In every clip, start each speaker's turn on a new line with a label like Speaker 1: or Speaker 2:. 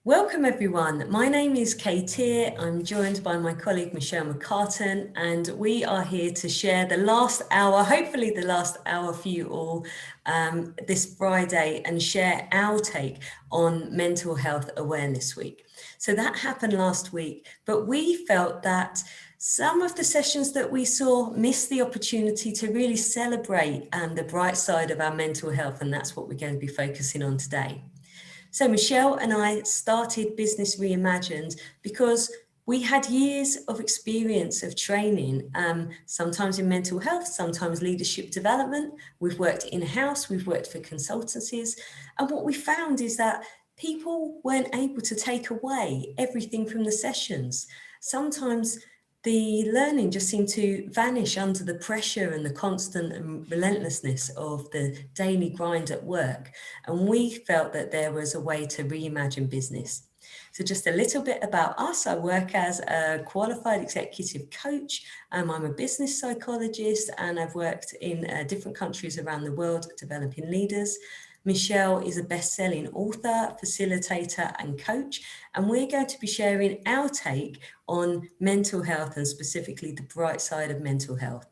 Speaker 1: Welcome everyone. My name is Kate here. I'm joined by my colleague Michelle McCartan, and we are here to share the last hour, hopefully the last hour for you all this Friday, and share our take on Mental Health Awareness Week. So that happened last week, but we felt that some of the sessions that we saw missed the opportunity to really celebrate the bright side of our mental health, and that's what we're going to be focusing on today. So Michelle and I started Business Reimagined because we had years of experience of training, sometimes in mental health, sometimes leadership development. We've worked in-house, we've worked for consultancies. And what we found is that people weren't able to take away everything from the sessions. Sometimes the learning just seemed to vanish under the pressure and the constant and relentlessness of the daily grind at work. And we felt that there was a way to reimagine business. So just a little bit about us. I work as a qualified executive coach. I'm a business psychologist, and I've worked in different countries around the world developing leaders. Michelle is a best-selling author, facilitator, and coach, and we're going to be sharing our take on mental health and specifically the bright side of mental health.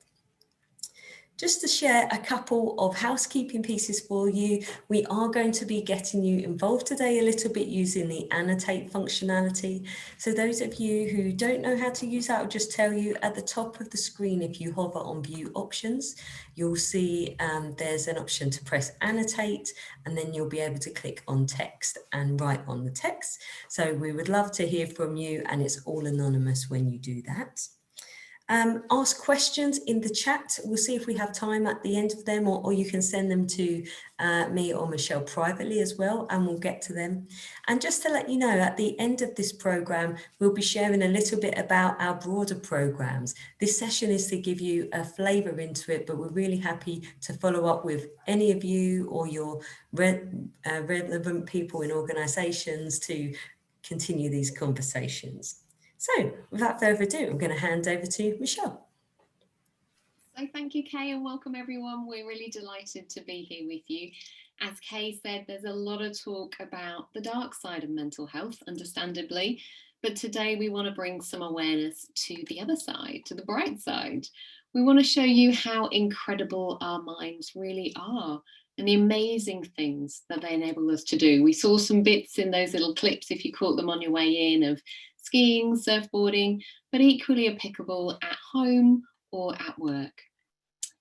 Speaker 1: Just to share a couple of housekeeping pieces for you, we are going to be getting you involved today a little bit using the annotate functionality. So those of you who don't know how to use that, I'll just tell you at the top of the screen, if you hover on view options, you'll see there's an option to press annotate, and then you'll be able to click on text and write on the text. So we would love to hear from you, and it's all anonymous when you do that. Ask questions in the chat. We'll see if we have time at the end of them, or you can send them to me or Michelle privately as well, and we'll get to them. And just to let you know, at the end of this program, we'll be sharing a little bit about our broader programs. This session is to give you a flavour into it, but we're really happy to follow up with any of you or your relevant people in organisations to continue these conversations. So without further ado, I'm going to hand over to Michelle.
Speaker 2: So thank you, Kay, and welcome everyone. We're really delighted to be here with you. As Kay said, there's a lot of talk about the dark side of mental health, understandably, but today we want to bring some awareness to the other side, to the bright side. We want to show you how incredible our minds really are and the amazing things that they enable us to do. We saw some bits in those little clips, if you caught them on your way in, of skiing, surfboarding, but equally applicable at home or at work.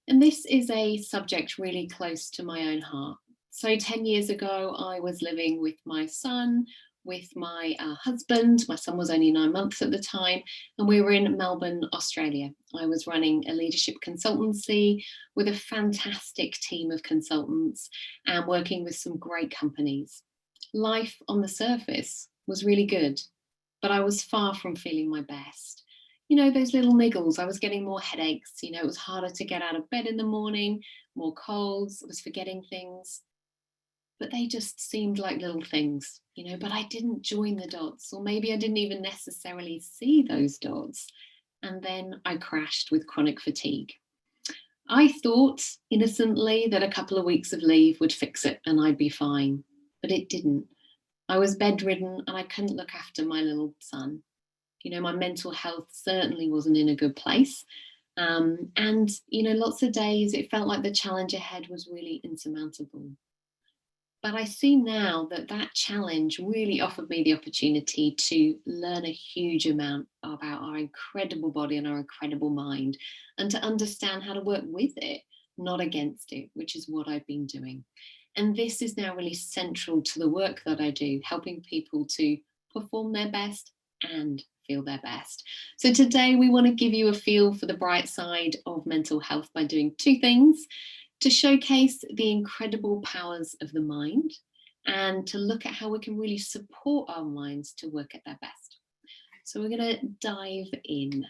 Speaker 2: And this is a subject really close to my own heart. So 10 years ago, I was living with my son, with my husband. My son was only 9 months at the time, and we were in Melbourne, Australia. I was running a leadership consultancy with a fantastic team of consultants and working with some great companies. Life on the surface was really good, but I was far from feeling my best. You know, those little niggles, I was getting more headaches, it was harder to get out of bed in the morning, more colds, I was forgetting things. But they just seemed like little things, but I didn't join the dots, or maybe I didn't even necessarily see those dots. And then I crashed with chronic fatigue. I thought innocently that a couple of weeks of leave would fix it and I'd be fine, but it didn't. I was bedridden and I couldn't look after my little son. My mental health certainly wasn't in a good place. And, lots of days it felt like the challenge ahead was really insurmountable. But I see now that that challenge really offered me the opportunity to learn a huge amount about our incredible body and our incredible mind, and to understand how to work with it, not against it, which is what I've been doing. And this is now really central to the work that I do, helping people to perform their best and feel their best. So today we want to give you a feel for the bright side of mental health by doing two things: to showcase the incredible powers of the mind, and to look at how we can really support our minds to work at their best. So we're going to dive in.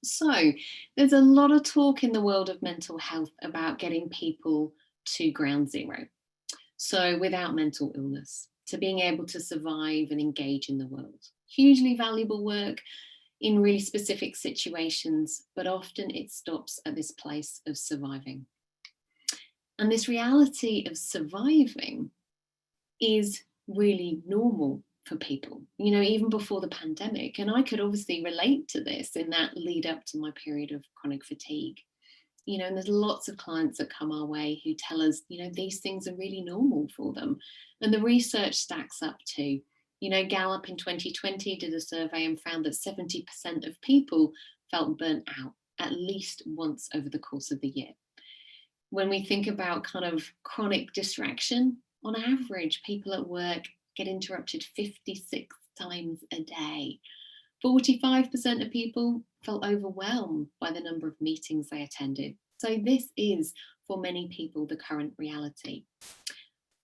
Speaker 2: So there's a lot of talk in the world of mental health about getting people to ground zero. So without mental illness, to being able to survive and engage in the world. Hugely valuable work in really specific situations, but often it stops at this place of surviving. And this reality of surviving is really normal for people, even before the pandemic. And I could obviously relate to this in that lead up to my period of chronic fatigue. And there's lots of clients that come our way who tell us, these things are really normal for them. And the research stacks up too. Gallup in 2020 did a survey and found that 70% of people felt burnt out at least once over the course of the year. When we think about kind of chronic distraction, on average, people at work get interrupted 56 times a day. 45% of people felt overwhelmed by the number of meetings they attended. So this is, for many people, the current reality.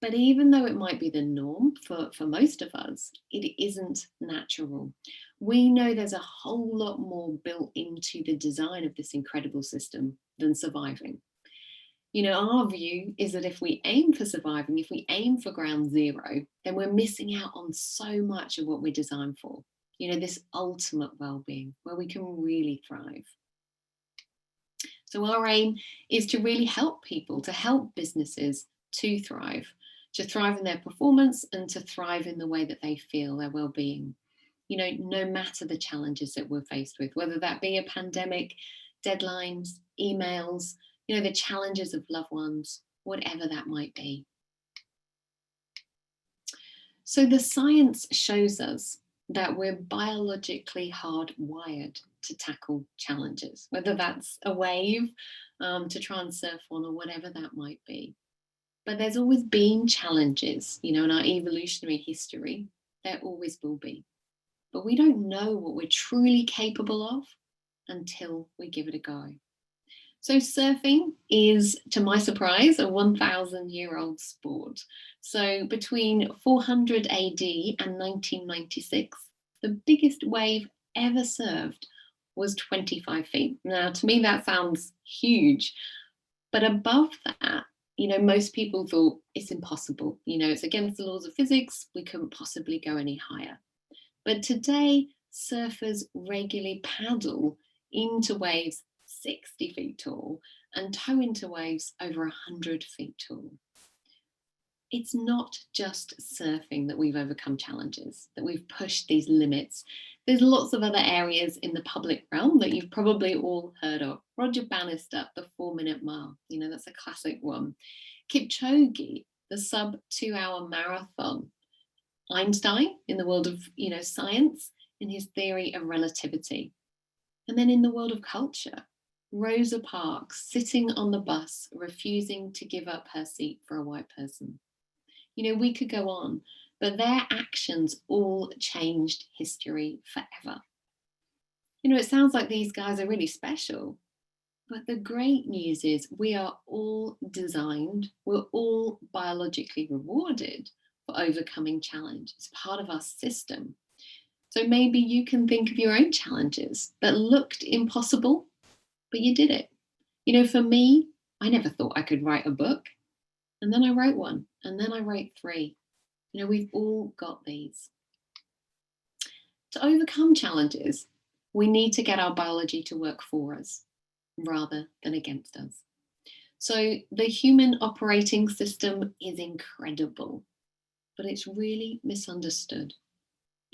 Speaker 2: But even though it might be the norm for most of us, it isn't natural. We know there's a whole lot more built into the design of this incredible system than surviving. Our view is that if we aim for surviving, if we aim for ground zero, then we're missing out on so much of what we're designed for. This ultimate well-being where we can really thrive. So our aim is to really help people, to help businesses to thrive in their performance and to thrive in the way that they feel, their well-being, no matter the challenges that we're faced with, whether that be a pandemic, deadlines, emails, the challenges of loved ones, whatever that might be. So the science shows us that we're biologically hardwired to tackle challenges, whether that's a wave to try and surf on or whatever that might be. But there's always been challenges, in our evolutionary history, there always will be. But we don't know what we're truly capable of until we give it a go. So surfing is, to my surprise, a 1,000-year-old sport. So between 400 AD and 1996, the biggest wave ever surfed was 25 feet. Now, to me, that sounds huge. But above that, most people thought it's impossible. It's against the laws of physics. We couldn't possibly go any higher. But today, surfers regularly paddle into waves 60 feet tall and tow into waves over 100 feet tall. It's not just surfing that we've overcome challenges, that we've pushed these limits. There's lots of other areas in the public realm that you've probably all heard of. Roger Bannister, the 4-minute mile, that's a classic one. Kipchoge, the sub 2-hour marathon. Einstein in the world of, science in his theory of relativity. And then in the world of culture, Rosa Parks sitting on the bus, refusing to give up her seat for a white person. We could go on, but their actions all changed history forever. It sounds like these guys are really special, but the great news is we are all designed, we're all biologically rewarded for overcoming challenge. It's part of our system. So maybe you can think of your own challenges that looked impossible, but you did it. For me, I never thought I could write a book. And then I wrote one, and then I wrote 3. We've all got these. To overcome challenges, we need to get our biology to work for us rather than against us. So the human operating system is incredible, but it's really misunderstood.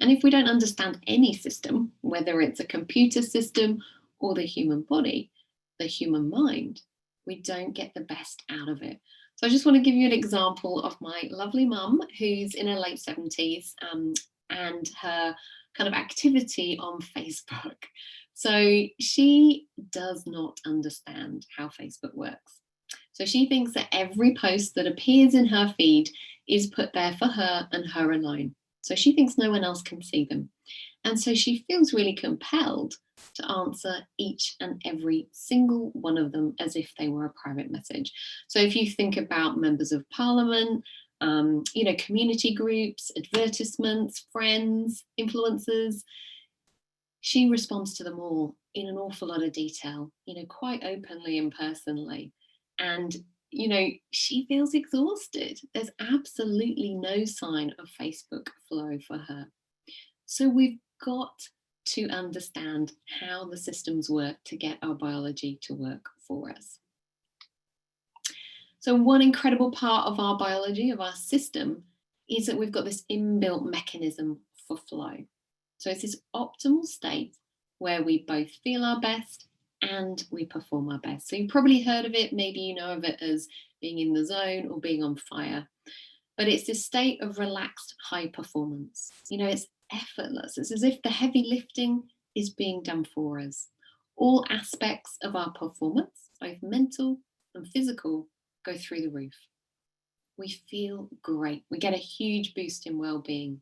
Speaker 2: And if we don't understand any system, whether it's a computer system or the human body, the human mind, we don't get the best out of it. So I just want to give you an example of my lovely mum who's in her late 70s and her kind of activity on Facebook. So she does not understand how Facebook works. So she thinks that every post that appears in her feed is put there for her and her alone. So she thinks no one else can see them. And so she feels really compelled to answer each and every single one of them as if they were a private message. So if you think about members of parliament, community groups, advertisements, friends, influencers, she responds to them all in an awful lot of detail, quite openly and personally. And she feels exhausted. There's absolutely no sign of Facebook flow for her. So we've got to understand how the systems work to get our biology to work for us. So one incredible part of our biology, of our system, is that we've got this inbuilt mechanism for flow. So it's this optimal state where we both feel our best and we perform our best. So you've probably heard of it, maybe you know of it as being in the zone or being on fire. But it's this state of relaxed high performance. You know, it's effortless. It's as if the heavy lifting is being done for us. All aspects of our performance, both mental and physical, go through the roof. We feel great. We get a huge boost in well-being.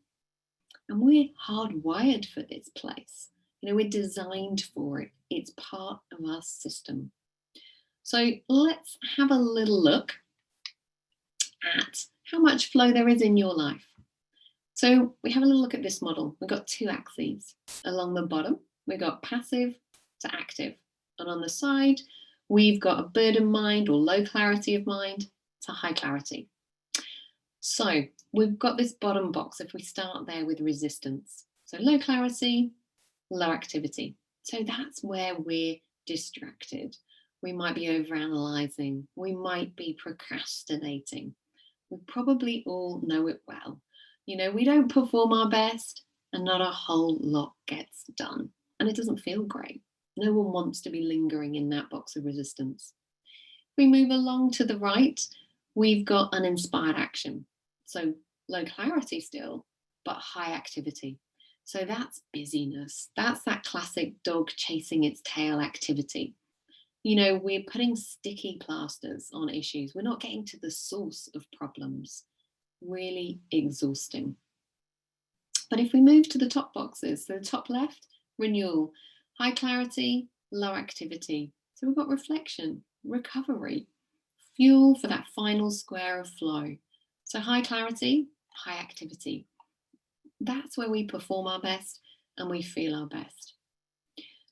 Speaker 2: And we're hardwired for this place. You know, we're designed for it. It's part of our system. So let's have a little look at how much flow there is in your life. So we have a little look at this model. We've got two axes. Along the bottom, we've got passive to active. And on the side, we've got a burden mind or low clarity of mind to high clarity. So we've got this bottom box if we start there with resistance. So low clarity, low activity. So that's where we're distracted. We might be overanalyzing. We might be procrastinating. We probably all know it well. You know, we don't perform our best and not a whole lot gets done. And it doesn't feel great. No one wants to be lingering in that box of resistance. If we move along to the right, we've got uninspired action. So low clarity still, but high activity. So that's busyness. That's that classic dog chasing its tail activity. You know, we're putting sticky plasters on issues. We're not getting to the source of problems. Really exhausting. But if we move to the top boxes, so the top left, renewal, high clarity, low activity. So we've got reflection, recovery, fuel for that final square of flow. So high clarity, high activity. That's where we perform our best and we feel our best.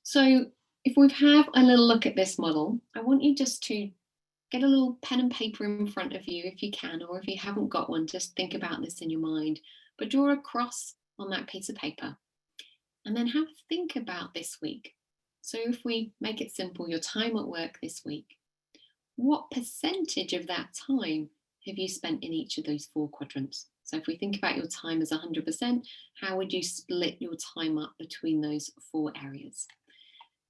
Speaker 2: So if we have a little look at this model, I want you just to get a little pen and paper in front of you if you can, or if you haven't got one, just think about this in your mind, but draw a cross on that piece of paper and then have a think about this week. So if we make it simple, your time at work this week, what percentage of that time have you spent in each of those four quadrants? So if we think about your time as 100%, how would you split your time up between those four areas?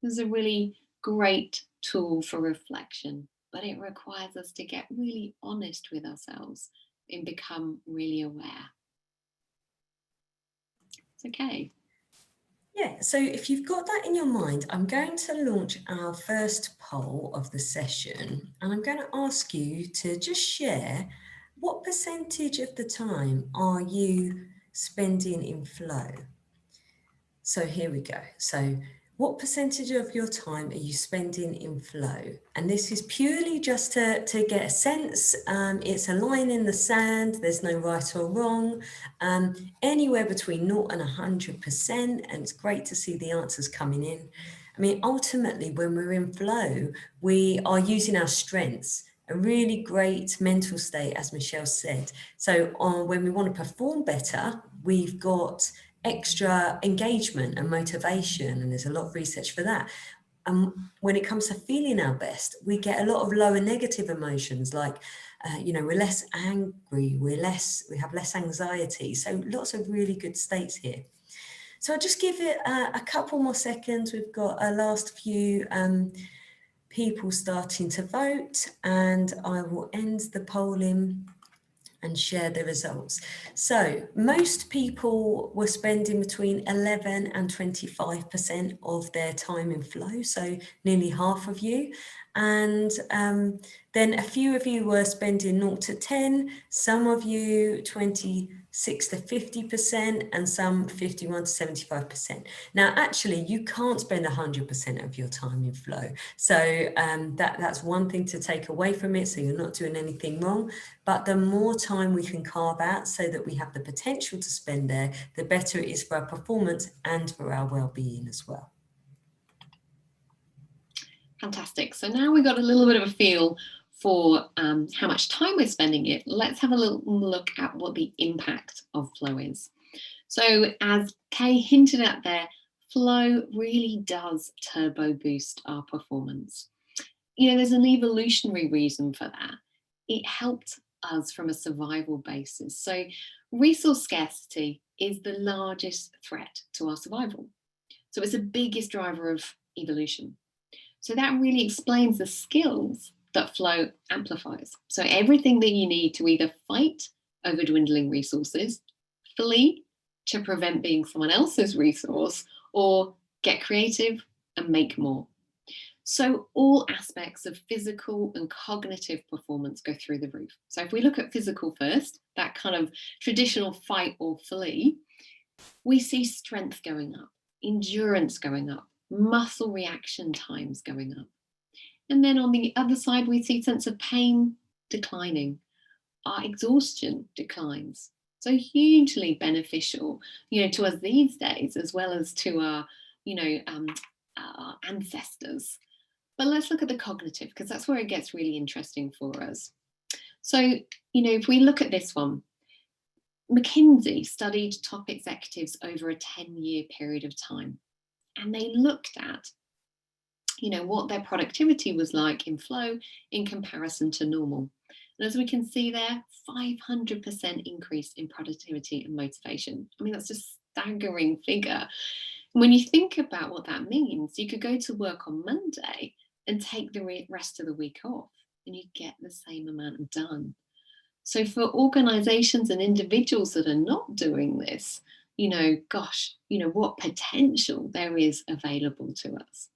Speaker 2: This is a really great tool for reflection, but it requires us to get really honest with ourselves and become really aware. It's okay.
Speaker 1: Yeah, so if you've got that in your mind, I'm going to launch our first poll of the session, and I'm going to ask you to just share what percentage of the time are you spending in flow? So here we go. So what percentage of your time are you spending in flow? And this is purely just to get a sense. It's a line in the sand. There's no right or wrong. Anywhere between 0 and 100%. And it's great to see the answers coming in. I mean, ultimately, when we're in flow, we are using our strengths. A really great mental state, as Michelle said. So when we want to perform better, we've got extra engagement and motivation, and there's a lot of research for that. When it comes to feeling our best, we get a lot of lower negative emotions, like you know, we're less angry, we have less anxiety. So lots of really good states here. So I'll just give it a couple more seconds. We've got a last few people starting to vote, and I will end the polling and share the results. So most people were spending between 11 and 25% of their time in flow, so nearly half of you. And then a few of you were spending 0 to 10, some of you 26 to 50%, and some 51 to 75%. Now, actually, you can't spend 100% of your time in flow. So that's one thing to take away from it. So you're not doing anything wrong. But the more time we can carve out so that we have the potential to spend there, the better it is for our performance and for our well-being as well.
Speaker 2: Fantastic. So now we've got a little bit of a feel for how much time we're spending it. Let's have a little look at what the impact of flow is. So as Kay hinted at there, flow really does turbo boost our performance. You know, there's an evolutionary reason for that. It helped us from a survival basis. So resource scarcity is the largest threat to our survival. So it's the biggest driver of evolution. So that really explains the skills that flow amplifies. So everything that you need to either fight over dwindling resources, flee to prevent being someone else's resource, or get creative and make more. So all aspects of physical and cognitive performance go through the roof. So if we look at physical first, that kind of traditional fight or flee, we see strength going up, endurance going up, muscle reaction times going up. And then on the other side, we see sense of pain declining, our exhaustion declines. So hugely beneficial, to us these days, as well as to our, our ancestors. But let's look at the cognitive, because that's where it gets really interesting for us. So, if we look at this one, McKinsey studied top executives over a 10-year period of time, and they looked at what their productivity was like in flow in comparison to normal. And as we can see there, 500% increase in productivity and motivation. I mean, that's just a staggering figure. When you think about what that means, you could go to work on Monday and take the rest of the week off, and you get the same amount done. So for organizations and individuals that are not doing this, what potential there is available to us.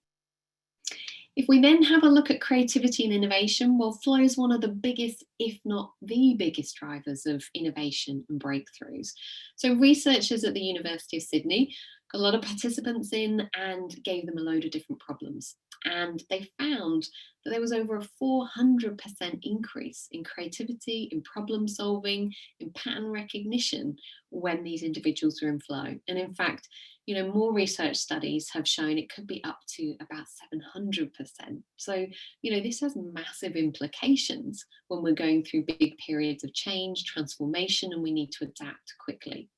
Speaker 2: If we then have a look at creativity and innovation, well, flow is one of the biggest, if not the biggest drivers of innovation and breakthroughs. So researchers at the University of Sydney got a lot of participants in and gave them a load of different problems. And they found that there was over a 400% increase in creativity, in problem solving, in pattern recognition when these individuals were in flow. And in fact, more research studies have shown it could be up to about 700%. So, this has massive implications when we're going through big periods of change, transformation, and we need to adapt quickly.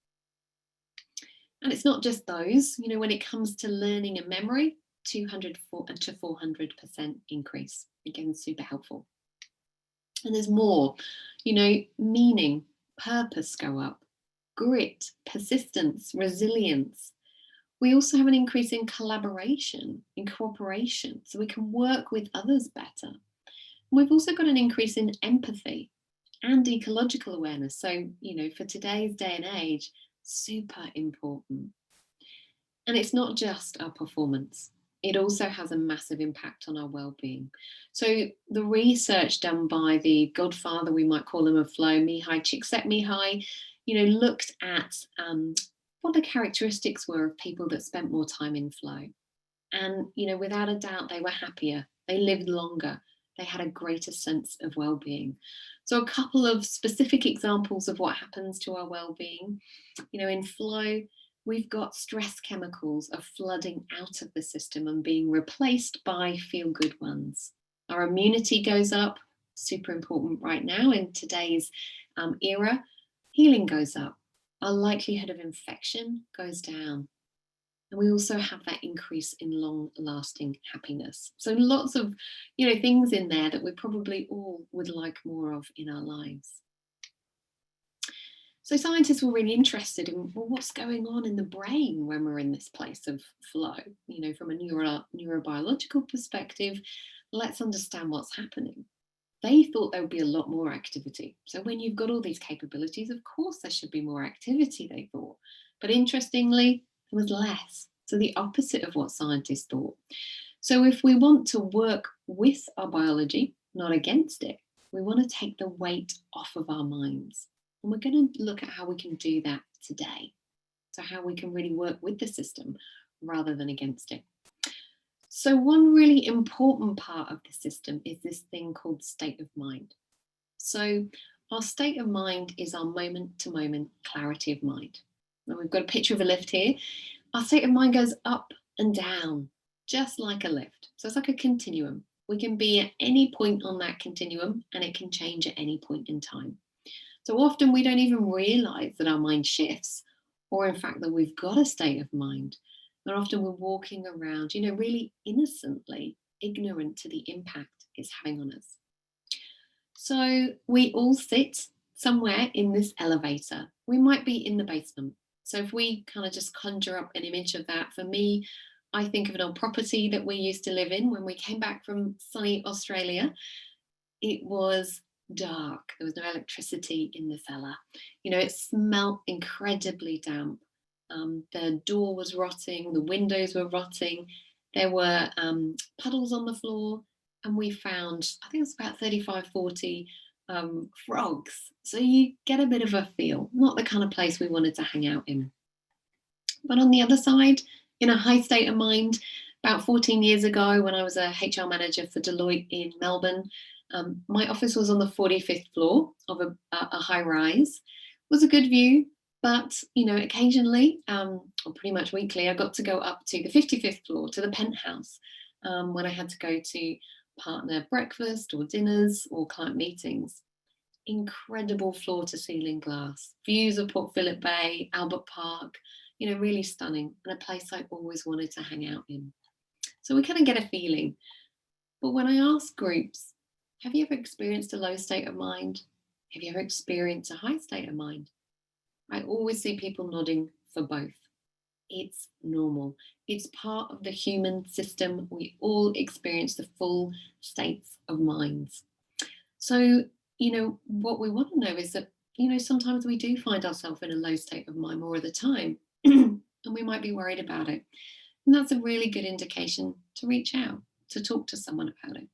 Speaker 2: And it's not just those, when it comes to learning and memory, 200 to 400% increase. Again, super helpful. And there's more, meaning, purpose go up, grit, persistence, resilience. We also have an increase in collaboration, in cooperation, so we can work with others better. And we've also got an increase in empathy and ecological awareness. So, for today's day and age, super important. And it's not just our performance. It also has a massive impact on our well-being. So the research done by the godfather, we might call him, of flow, Mihaly Csikszentmihalyi, looked at what the characteristics were of people that spent more time in flow. And, without a doubt, they were happier, they lived longer, they had a greater sense of well-being. So a couple of specific examples of what happens to our well-being, in flow, we've got stress chemicals are flooding out of the system and being replaced by feel-good ones. Our immunity goes up, super important right now in today's era. Healing goes up. Our likelihood of infection goes down. And we also have that increase in long-lasting happiness. So lots of, things in there that we probably all would like more of in our lives. So scientists were really interested in, well, what's going on in the brain when we're in this place of flow? From a neurobiological perspective, let's understand what's happening. They thought there would be a lot more activity. So when you've got all these capabilities, of course there should be more activity, they thought. But interestingly, there was less. So the opposite of what scientists thought. So if we want to work with our biology, not against it, we want to take the weight off of our minds. And we're going to look at how we can do that today. So how we can really work with the system rather than against it. So one really important part of the system is this thing called state of mind. So our state of mind is our moment-to-moment clarity of mind. Now we've got a picture of a lift here. Our state of mind goes up and down, just like a lift. So it's like a continuum. We can be at any point on that continuum and it can change at any point in time. So often we don't even realize that our mind shifts, or in fact that we've got a state of mind. And often we're walking around, really innocently ignorant to the impact it's having on us. So we all sit somewhere in this elevator. We might be in the basement. So if we kind of just conjure up an image of that, for me, I think of an old property that we used to live in when we came back from sunny Australia. It was dark. There was no electricity in the cellar. You know, it smelled incredibly damp. The door was rotting, the windows were rotting. There were puddles on the floor, and we found, I think it was about 35, 40 frogs. So you get a bit of a feel, not the kind of place we wanted to hang out in. But on the other side, in a high state of mind, about 14 years ago, when I was a HR manager for Deloitte in Melbourne, my office was on the 45th floor of a high rise. It was a good view, but you know, occasionally, or pretty much weekly, I got to go up to the 55th floor, to the penthouse, when I had to go to partner breakfast or dinners or client meetings. Incredible floor to ceiling glass, views of Port Phillip Bay, Albert Park, you know, really stunning, and a place I always wanted to hang out in. So we kind of get a feeling. But when I ask groups, have you ever experienced a low state of mind? Have you ever experienced a high state of mind? I always see people nodding for both. It's normal. It's part of the human system. We all experience the full states of minds. So, you know, what we want to know is that, you know, sometimes we do find ourselves in a low state of mind more of the time, and we might be worried about it. And that's a really good indication to reach out, to talk to someone about it.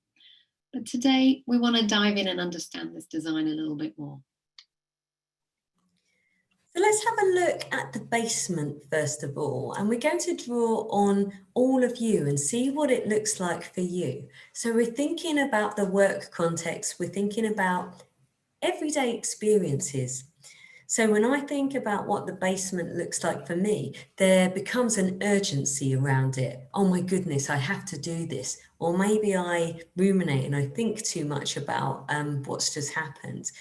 Speaker 2: But today we want to dive in and understand this design a little bit more.
Speaker 1: So let's have a look at the basement first of all, and we're going to draw on all of you and see what it looks like for you. So we're thinking about the work context, we're thinking about everyday experiences. So when I think about what the basement looks like for me, there becomes an urgency around it. Oh my goodness, I have to do this. Or maybe I ruminate and I think too much about what's just happened.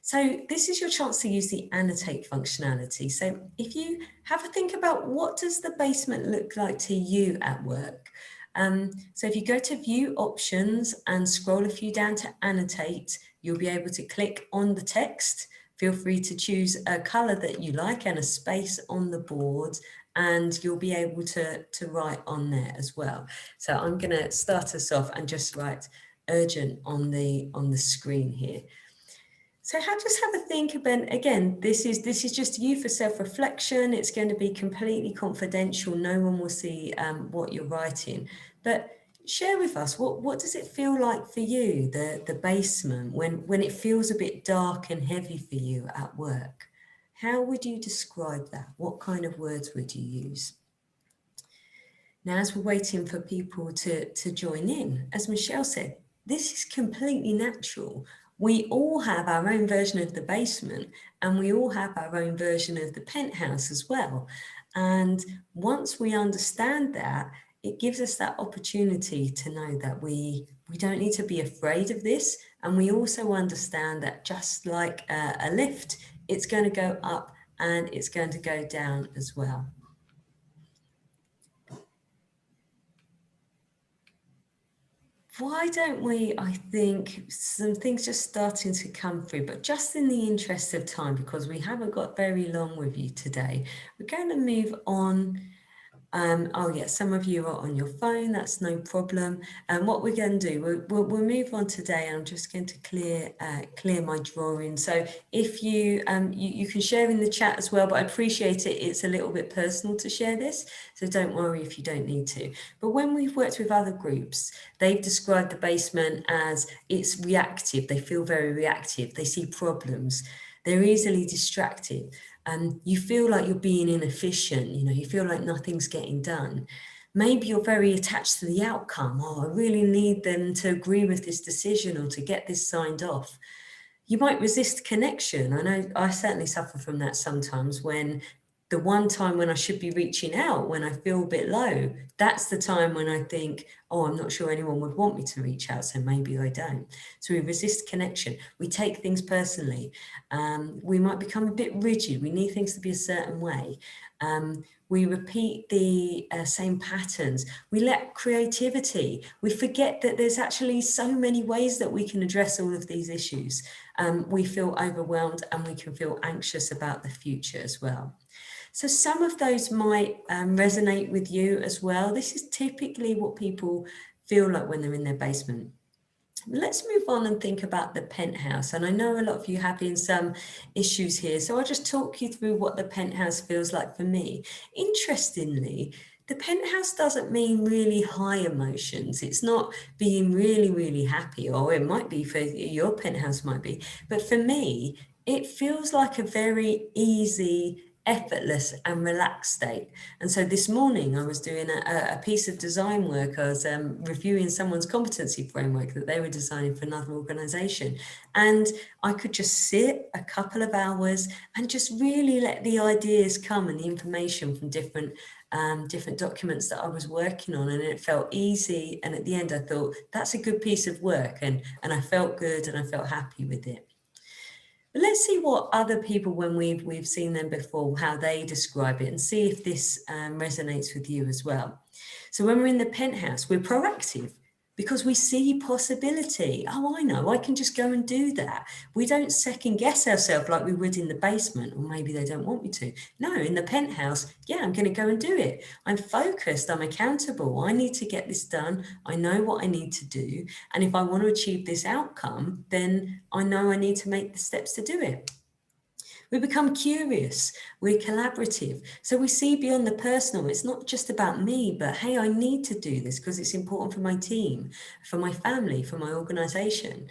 Speaker 1: So this is your chance to use the annotate functionality. So if you have a think about what does the basement look like to you at work? So if you go to view options and scroll a few down to annotate, you'll be able to click on the text. Feel free to choose a color that you like and a space on the board, and you'll be able to write on there as well. So I'm going to start us off and just write urgent on the screen here. So just have a think about, again, this is just you for self-reflection. It's going to be completely confidential. No one will see what you're writing, but share with us, what does it feel like for you, the basement, when it feels a bit dark and heavy for you at work? How would you describe that? What kind of words would you use? Now, as we're waiting for people to join in, as Michelle said, this is completely natural. We all have our own version of the basement, and we all have our own version of the penthouse as well. And once we understand that, it gives us that opportunity to know that we don't need to be afraid of this. And we also understand that just like a lift, it's going to go up and it's going to go down as well. Why don't we, I think, some things just starting to come through, but just in the interest of time, because we haven't got very long with you today, we're going to move on. Oh yeah, some of you are on your phone, that's no problem. And what we're going to do, we'll move on today. I'm just going to clear my drawing. So if you can share in the chat as well, but I appreciate it. It's a little bit personal to share this, so don't worry if you don't need to. But when we've worked with other groups, they've described the basement as it's reactive. They feel very reactive. They see problems. They're easily distracted. You feel like you're being inefficient, you feel like nothing's getting done. Maybe you're very attached to the outcome. Oh, I really need them to agree with this decision or to get this signed off. You might resist connection. I know I certainly suffer from that sometimes when the one time when I should be reaching out, when I feel a bit low, that's the time when I think, oh, I'm not sure anyone would want me to reach out, so maybe I don't. So we resist connection. We take things personally. We might become a bit rigid. We need things to be a certain way. We repeat the same patterns. We lack creativity. We forget that there's actually so many ways that we can address all of these issues. We feel overwhelmed and we can feel anxious about the future as well. So some of those might resonate with you as well. This is typically what people feel like when they're in their basement. Let's move on and think about the penthouse. And I know a lot of you have been some issues here, so I'll just talk you through what the penthouse feels like for me. Interestingly, the penthouse doesn't mean really high emotions. It's not being really, really happy, or it might be for your penthouse might be. But for me, it feels like a very easy, effortless and relaxed state. And so this morning I was doing a piece of design work. I was reviewing someone's competency framework that they were designing for another organization. And I could just sit a couple of hours and just really let the ideas come and the information from different documents that I was working on, and it felt easy. And at the end I thought, that's a good piece of work, and I felt good and I felt happy with it. But let's see what other people, when we've seen them before, how they describe it, and see if this resonates with you as well. So when we're in the penthouse, we're proactive because we see possibility. Oh, I know, I can just go and do that. We don't second guess ourselves like we would in the basement, or maybe they don't want me to. No, in the penthouse, yeah, I'm going to go and do it. I'm focused, I'm accountable. I need to get this done. I know what I need to do. And if I want to achieve this outcome, then I know I need to make the steps to do it. We become curious, we're collaborative. So we see beyond the personal. It's not just about me, but hey, I need to do this because it's important for my team, for my family, for my organization.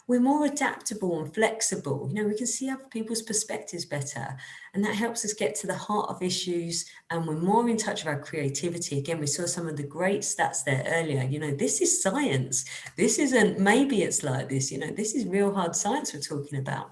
Speaker 1: We're more adaptable and flexible. You know, we can see other people's perspectives better, and that helps us get to the heart of issues, and we're more in touch with our creativity. Again, we saw some of the great stats there earlier. You know, this is science. This isn't maybe it's like this, you know, this is real hard science we're talking about.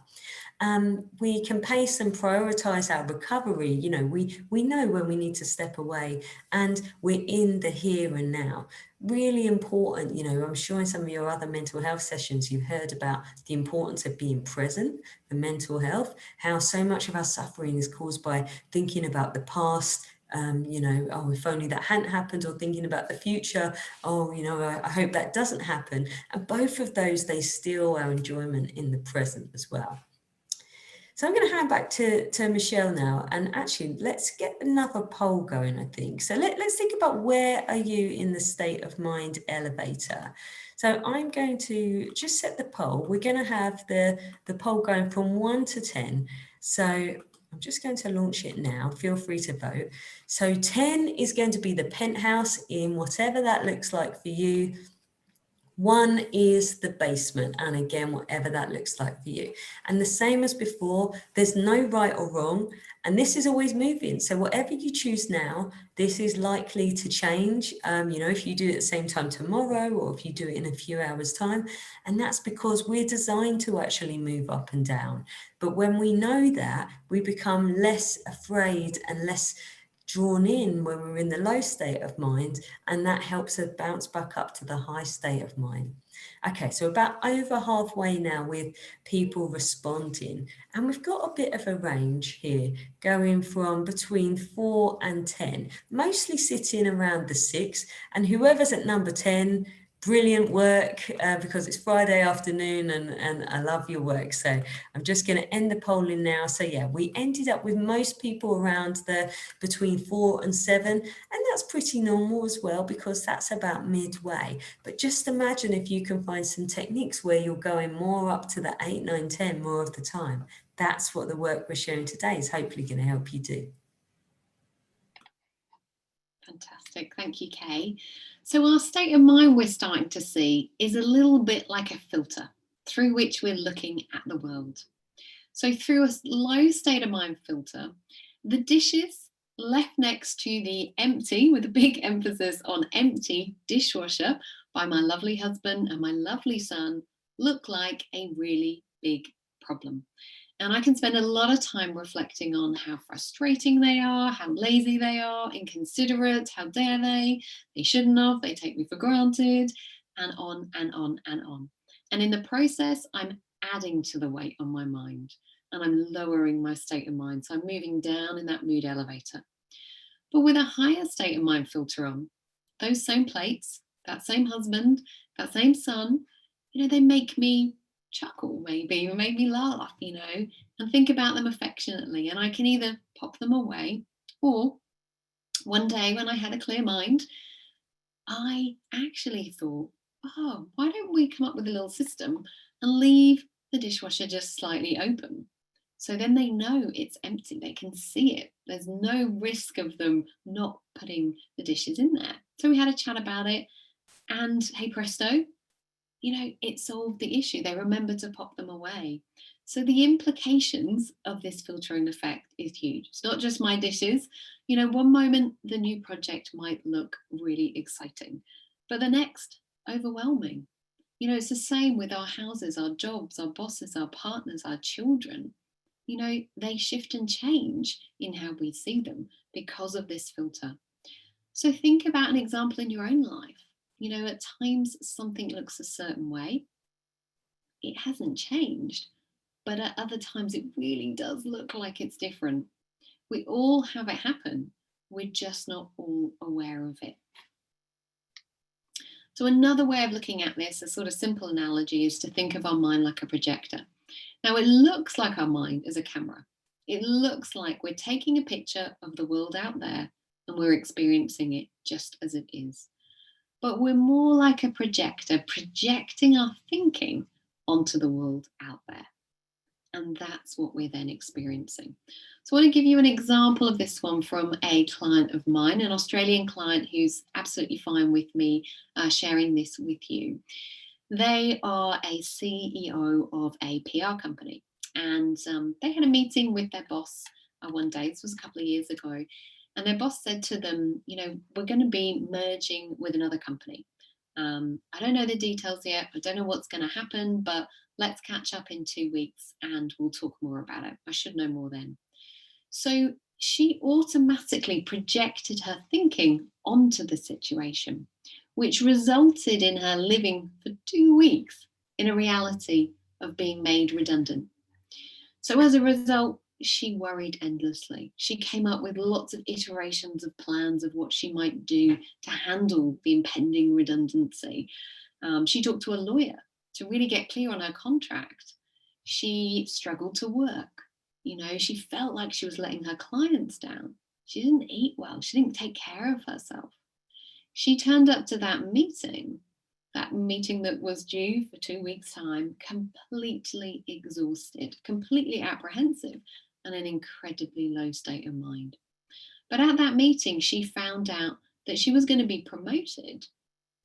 Speaker 1: We can pace and prioritize our recovery. You know, we know when we need to step away, and we're in the here and now. Really important. You know, I'm sure in some of your other mental health sessions, you've heard about the importance of being present for mental health, how so much of our suffering is caused by thinking about the past. You know, oh, if only that hadn't happened, or thinking about the future. Oh, you know, I hope that doesn't happen. And both of those, they steal our enjoyment in the present as well. So I'm going to hand back to Michelle now, and actually let's get another poll going, I think. So let's think about, where are you in the state of mind elevator? So I'm going to just set the poll. We're going to have the poll going from 1 to 10. So I'm just going to launch it now. Feel free to vote. So 10 is going to be the penthouse, in whatever that looks like for you. 1 is the basement, and again, whatever that looks like for you. And the same as before, there's no right or wrong, and this is always moving. So whatever you choose now, this is likely to change. You know, if you do it at the same time tomorrow, or if you do it in a few hours' time, and that's because we're designed to actually move up and down. But when we know that, we become less afraid and less drawn in when we're in the low state of mind, and that helps us bounce back up to the high state of mind. Okay, so about over halfway now with people responding, and we've got a bit of a range here going from between 4 and 10, mostly sitting around the 6, and whoever's at number 10, brilliant work, because it's Friday afternoon, and I love your work. So I'm just going to end the polling now. So yeah, we ended up with most people around the between 4 and 7, and that's pretty normal as well, because that's about midway. But just imagine if you can find some techniques where you're going more up to the 8, 9, 10 more of the time. That's what the work we're sharing today is hopefully going to help you do.
Speaker 2: Fantastic. Thank you, Kay. So our state of mind we're starting to see is a little bit like a filter through which we're looking at the world. So through a low state of mind filter, the dishes left next to the empty, with a big emphasis on empty, dishwasher by my lovely husband and my lovely son look like a really big problem. And I can spend a lot of time reflecting on how frustrating they are, how lazy they are, inconsiderate, how dare they shouldn't have, they take me for granted, and on and on and on. And in the process, I'm adding to the weight on my mind and I'm lowering my state of mind. So I'm moving down in that mood elevator. But with a higher state of mind filter on, those same plates, that same husband, that same son, they make me chuckle, maybe, or make me laugh, and think about them affectionately. And I can either pop them away, or one day when I had a clear mind, I actually thought, oh, why don't we come up with a little system and leave the dishwasher just slightly open? So then they know it's empty, they can see it. There's no risk of them not putting the dishes in there. So we had a chat about it, and hey presto, it solved the issue. They remember to pop them away. So the implications of this filtering effect is huge. It's not just my dishes. One moment the new project might look really exciting, but the next, overwhelming. It's the same with our houses, our jobs, our bosses, our partners, our children. They shift and change in how we see them because of this filter. So think about an example in your own life. At times something looks a certain way. It hasn't changed, but at other times it really does look like it's different. We all have it happen. We're just not all aware of it. So another way of looking at this, a sort of simple analogy, is to think of our mind like a projector. Now it looks like our mind is a camera. It looks like we're taking a picture of the world out there and we're experiencing it just as it is. But we're more like a projector, projecting our thinking onto the world out there. And that's what we're then experiencing. So I want to give you an example of this one from a client of mine, an Australian client who's absolutely fine with me sharing this with you. They are a CEO of a PR company, and they had a meeting with their boss one day. This was a couple of years ago. And their boss said to them, we're going to be merging with another company. I don't know the details yet. I don't know what's going to happen, but let's catch up in 2 weeks and we'll talk more about it. I should know more then. So she automatically projected her thinking onto the situation, which resulted in her living for 2 weeks in a reality of being made redundant. So as a result, she worried endlessly. She came up with lots of iterations of plans of what she might do to handle the impending redundancy. She talked to a lawyer to really get clear on her contract. She struggled to work. She felt like she was letting her clients down. She didn't eat well. She didn't take care of herself. She turned up to that meeting that was due for 2 weeks' time, completely exhausted, completely apprehensive, and an incredibly low state of mind. But at that meeting, she found out that she was going to be promoted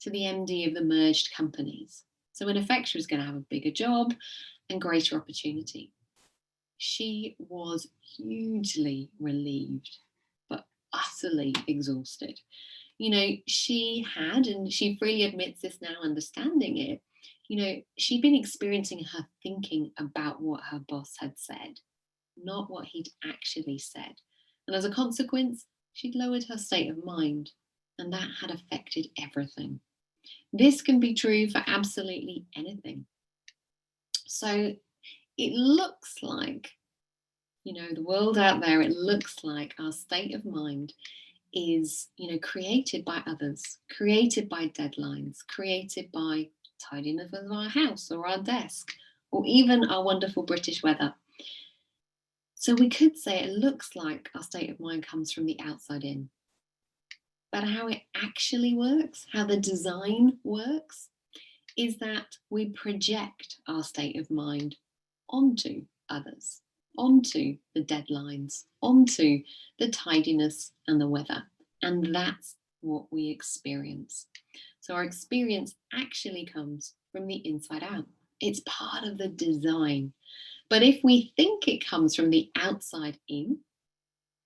Speaker 2: to the MD of the merged companies. So in effect, she was going to have a bigger job and greater opportunity. She was hugely relieved, but utterly exhausted. She had, and she freely admits this now, understanding it, she'd been experiencing her thinking about what her boss had said, not what he'd actually said. And as a consequence, she'd lowered her state of mind, and that had affected everything. This can be true for absolutely anything. So it looks like, the world out there, it looks like our state of mind is, created by others, created by deadlines, created by tidiness of our house or our desk, or even our wonderful British weather. So we could say it looks like our state of mind comes from the outside in. But how it actually works, how the design works, is that we project our state of mind onto others, onto the deadlines, onto the tidiness and the weather. And that's what we experience. So our experience actually comes from the inside out. It's part of the design. But if we think it comes from the outside in,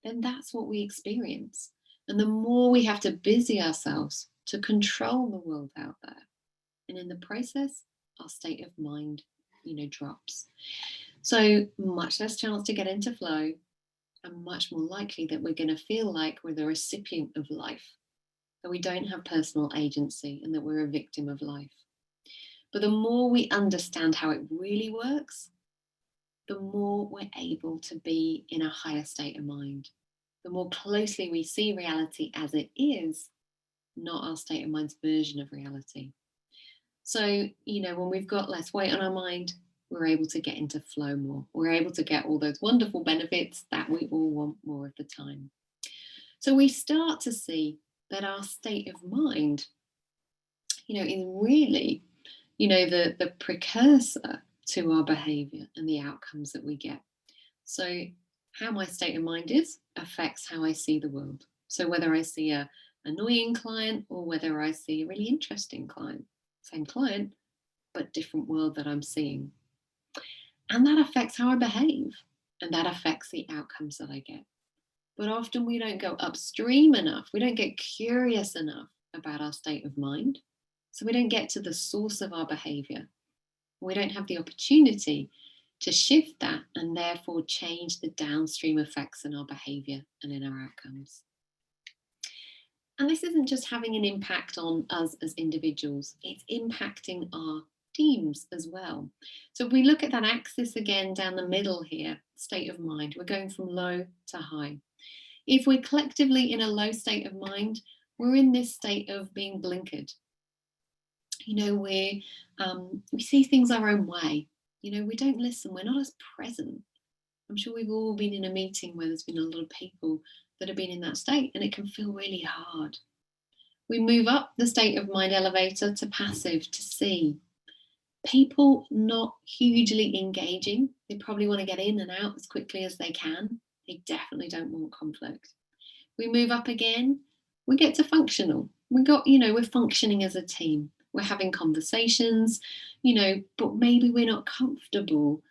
Speaker 2: then that's what we experience. And the more we have to busy ourselves to control the world out there. And in the process, our state of mind, drops. So much less chance to get into flow, and much more likely that we're going to feel like we're the recipient of life, that we don't have personal agency and that we're a victim of life. But the more we understand how it really works, the more we're able to be in a higher state of mind. The more closely we see reality as it is, not our state of mind's version of reality. So, when we've got less weight on our mind, we're able to get into flow more. We're able to get all those wonderful benefits that we all want more of the time. So we start to see that our state of mind, is really, the precursor to our behavior and the outcomes that we get. So how my state of mind is affects how I see the world. So whether I see a annoying client or whether I see a really interesting client, same client, but different world that I'm seeing. And that affects how I behave, and that affects the outcomes that I get. But often we don't go upstream enough. We don't get curious enough about our state of mind. So we don't get to the source of our behavior. We don't have the opportunity to shift that and therefore change the downstream effects in our behavior and in our outcomes. And this isn't just having an impact on us as individuals, it's impacting our teams as well. So if we look at that axis again down the middle here, state of mind, we're going from low to high. If we're collectively in a low state of mind, we're in this state of being blinkered. We see things our own way. We don't listen. We're not as present. I'm sure we've all been in a meeting where there's been a lot of people that have been in that state, and it can feel really hard. We move up the state of mind elevator to passive, to see. People not hugely engaging. They probably want to get in and out as quickly as they can. They definitely don't want conflict. We move up again, we get to functional. We're functioning as a team. We're having conversations, but maybe we're not comfortable,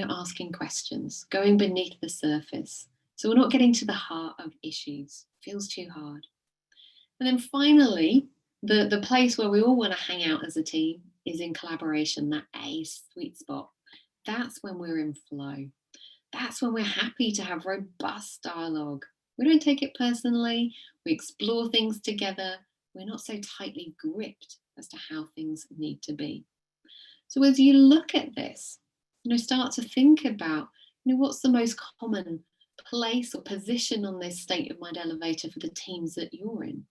Speaker 2: asking questions, going beneath the surface. So we're not getting to the heart of issues. It feels too hard. And then finally, the place where we all want to hang out as a team is in collaboration, that A sweet spot. That's when we're in flow. That's when we're happy to have robust dialogue. We don't take it personally. We explore things together. We're not so tightly gripped as to how things need to be. So as you look at this, start to think about, what's the most common place or position on this state of mind elevator for the teams that you're in.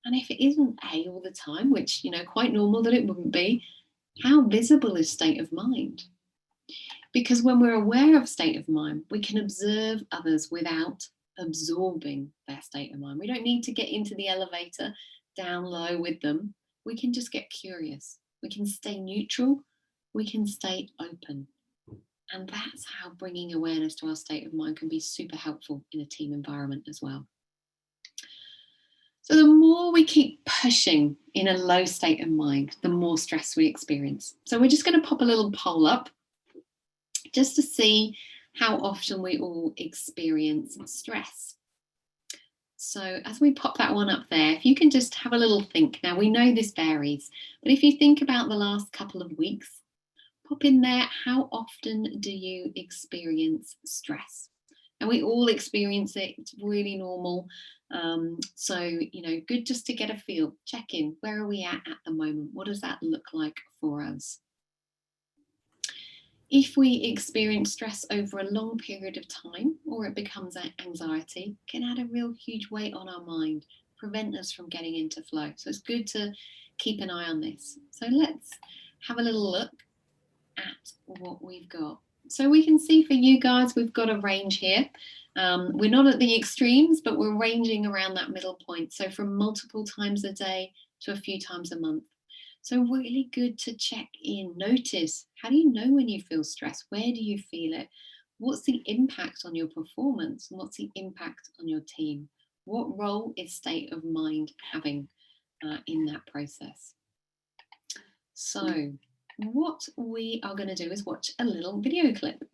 Speaker 2: And if it isn't A all the time, which, quite normal that it wouldn't be, how visible is state of mind? Because when we're aware of state of mind, we can observe others without absorbing their state of mind. We don't need to get into the elevator down low with them. We can just get curious. We can stay neutral. We can stay open. And that's how bringing awareness to our state of mind can be super helpful in a team environment as well. So the more we keep pushing in a low state of mind, the more stress we experience. So we're just going to pop a little poll up just to see how often we all experience stress. So as we pop that one up there, if you can just have a little think. Now, we know this varies, but if you think about the last couple of weeks, pop in there, how often do you experience stress? And we all experience it. It's really normal. So, good just to get a feel, check in. Where are we at the moment? What does that look like for us? If we experience stress over a long period of time, or it becomes anxiety, it can add a real huge weight on our mind, prevent us from getting into flow. So it's good to keep an eye on this. So let's have a little look at what we've got. So we can see for you guys, we've got a range here. We're not at the extremes, but we're ranging around that middle point. So from multiple times a day to a few times a month. So really good to check in, notice, how do you know when you feel stress? Where do you feel it? What's the impact on your performance? And what's the impact on your team? What role is state of mind having in that process? So what we are going to do is watch a little video clip.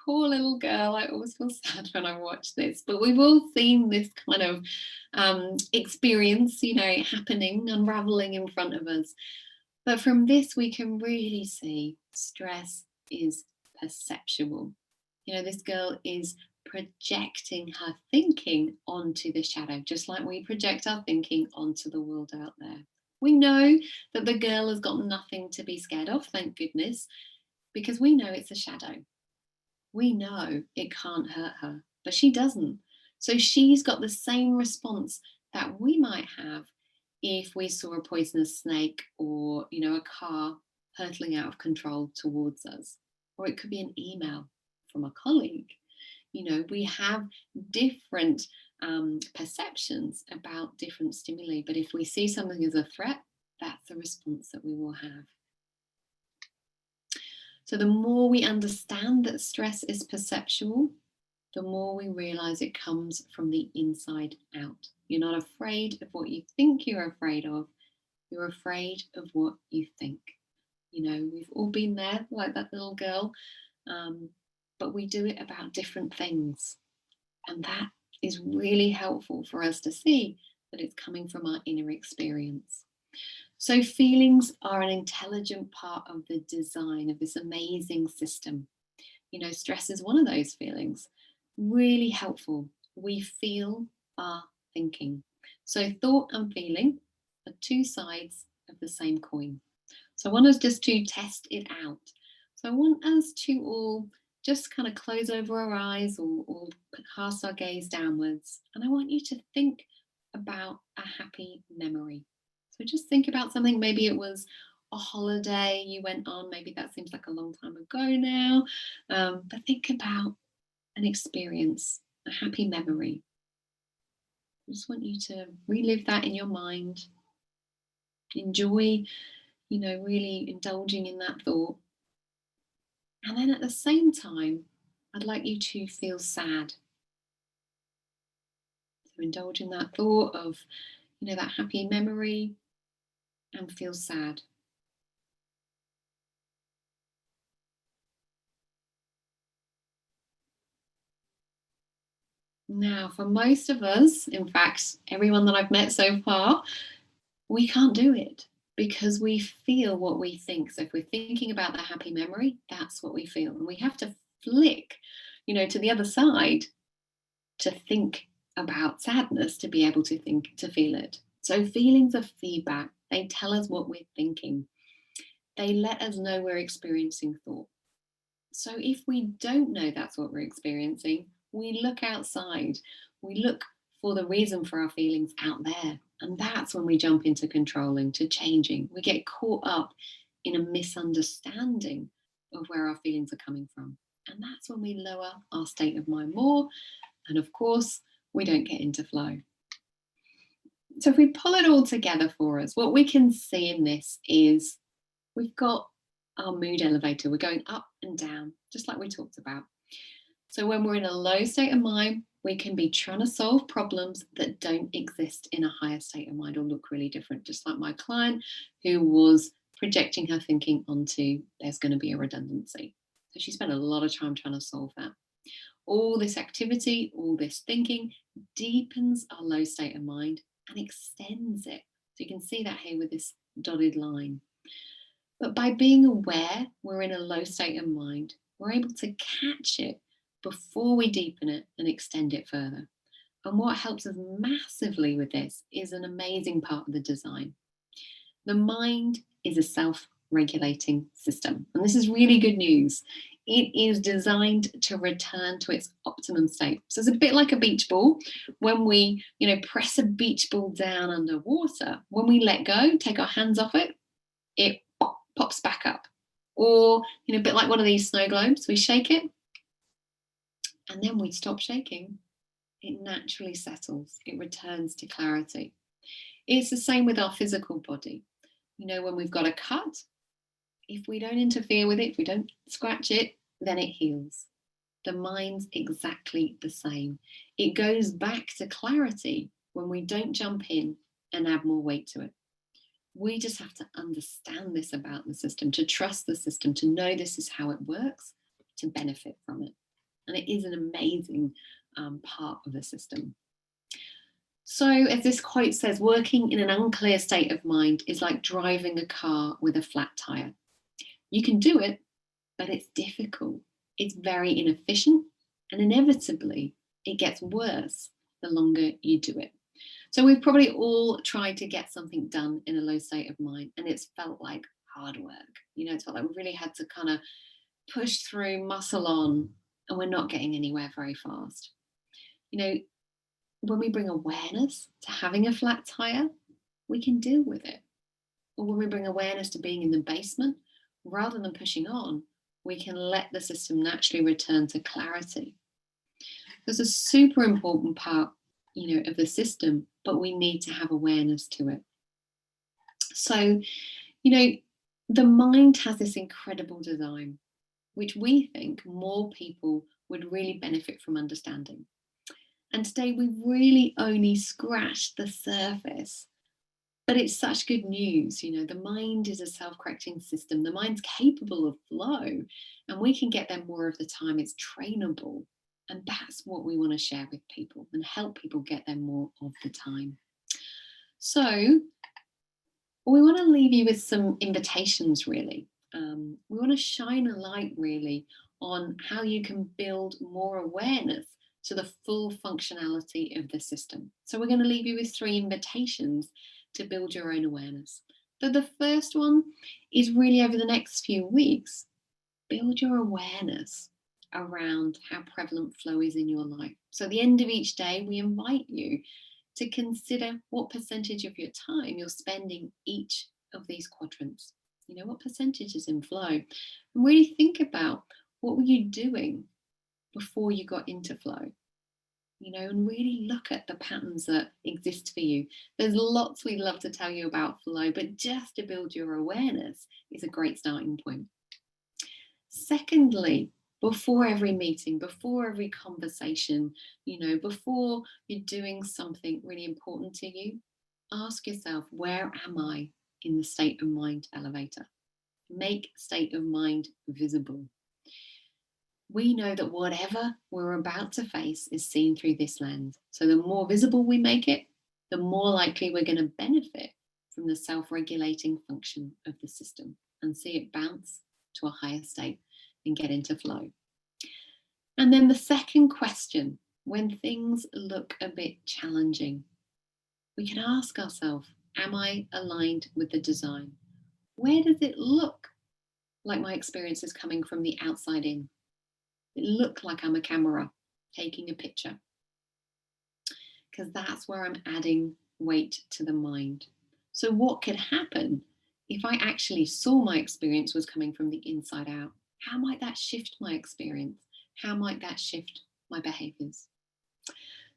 Speaker 2: poor little girl. I always feel sad when I watch this, but we've all seen this kind of experience, happening, unraveling in front of us. But from this, we can really see stress is perceptual. This girl is projecting her thinking onto the shadow, just like we project our thinking onto the world out there. We know that the girl has got nothing to be scared of, thank goodness, because we know it's a shadow. We know it can't hurt her, but she doesn't. So she's got the same response that we might have if we saw a poisonous snake or, a car hurtling out of control towards us. Or it could be an email from a colleague. We have different perceptions about different stimuli, but if we see something as a threat, that's the response that we will have. So the more we understand that stress is perceptual, the more we realize it comes from the inside out. You're not afraid of what you think you're afraid of. You're afraid of what you think. We've all been there, like that little girl, but we do it about different things. And that is really helpful for us to see that it's coming from our inner experience. So feelings are an intelligent part of the design of this amazing system. Stress is one of those feelings. Really helpful. We feel our thinking. So thought and feeling are two sides of the same coin. So I want us just to test it out. So I want us to all just kind of close over our eyes or cast our gaze downwards. And I want you to think about a happy memory. So just think about something. Maybe it was a holiday you went on. Maybe that seems like a long time ago now. But think about an experience, a happy memory. I just want you to relive that in your mind. Enjoy, really indulging in that thought. And then at the same time, I'd like you to feel sad. So indulge in that thought of, that happy memory and feel sad. Now, for most of us, in fact, everyone that I've met so far, we can't do it because we feel what we think. So if we're thinking about the happy memory, that's what we feel. And we have to flick, to the other side to think about sadness to be able to feel it. So feelings are feedback. They tell us what we're thinking. They let us know we're experiencing thought. So if we don't know that's what we're experiencing, we look outside. We look for the reason for our feelings out there. And that's when we jump into controlling, to changing. We get caught up in a misunderstanding of where our feelings are coming from. And that's when we lower our state of mind more. And of course, we don't get into flow. So if we pull it all together for us, what we can see in this is we've got our mood elevator. We're going up and down, just like we talked about. So when we're in a low state of mind, we can be trying to solve problems that don't exist in a higher state of mind or look really different, just like my client who was projecting her thinking onto there's going to be a redundancy. So she spent a lot of time trying to solve that. All this activity, all this thinking deepens our low state of mind and extends it. So you can see that here with this dotted line. But by being aware we're in a low state of mind, we're able to catch it before we deepen it and extend it further. And what helps us massively with this is an amazing part of the design. The mind is a self-regulating system. And this is really good news. It is designed to return to its optimum state. So it's a bit like a beach ball. When we, press a beach ball down underwater, when we let go, take our hands off it, it pops back up. Or, a bit like one of these snow globes, we shake it, and then we stop shaking. It naturally settles. It returns to clarity. It's the same with our physical body. When we've got a cut, if we don't interfere with it, if we don't scratch it, then it heals. The mind's exactly the same. It goes back to clarity when we don't jump in and add more weight to it. We just have to understand this about the system, to trust the system, to know this is how it works, to benefit from it. And it is an amazing part of the system. So as this quote says, working in an unclear state of mind is like driving a car with a flat tire. You can do it, but it's difficult. It's very inefficient, and inevitably it gets worse the longer you do it. So we've probably all tried to get something done in a low state of mind, and it's felt like hard work. It's felt like we really had to kind of push through, muscle on, and we're not getting anywhere very fast. When we bring awareness to having a flat tire, we can deal with it. Or when we bring awareness to being in the basement, rather than pushing on, we can let the system naturally return to clarity. There's a super important part, of the system, but we need to have awareness to it. So, the mind has this incredible design, which we think more people would really benefit from understanding. And today we've really only scratched the surface. But it's such good news. The mind is a self-correcting system. The mind's capable of flow, and we can get there more of the time. It's trainable. And that's what we want to share with people and help people get there more of the time. So we want to leave you with some invitations, really. We want to shine a light, really, on how you can build more awareness to the full functionality of the system. So we're going to leave you with 3 invitations to build your own awareness. So the first one is really over the next few weeks, build your awareness around how prevalent flow is in your life. So at the end of each day, we invite you to consider what percentage of your time you're spending each of these quadrants. What percentage is in flow? And really think about what were you doing before you got into flow. And really look at the patterns that exist for you. There's lots we'd love to tell you about flow, but just to build your awareness is a great starting point. Secondly, before every meeting, before every conversation, before you're doing something really important to you, ask yourself, where am I in the state of mind elevator? Make state of mind visible. We know that whatever we're about to face is seen through this lens. So the more visible we make it, the more likely we're going to benefit from the self-regulating function of the system and see it bounce to a higher state and get into flow. And then the second question, when things look a bit challenging, we can ask ourselves, am I aligned with the design? Where does it look like my experience is coming from the outside in? It look like I'm a camera taking a picture, because that's where I'm adding weight to the mind. So what could happen if I actually saw my experience was coming from the inside out? How might that shift my experience? How might that shift my behaviors?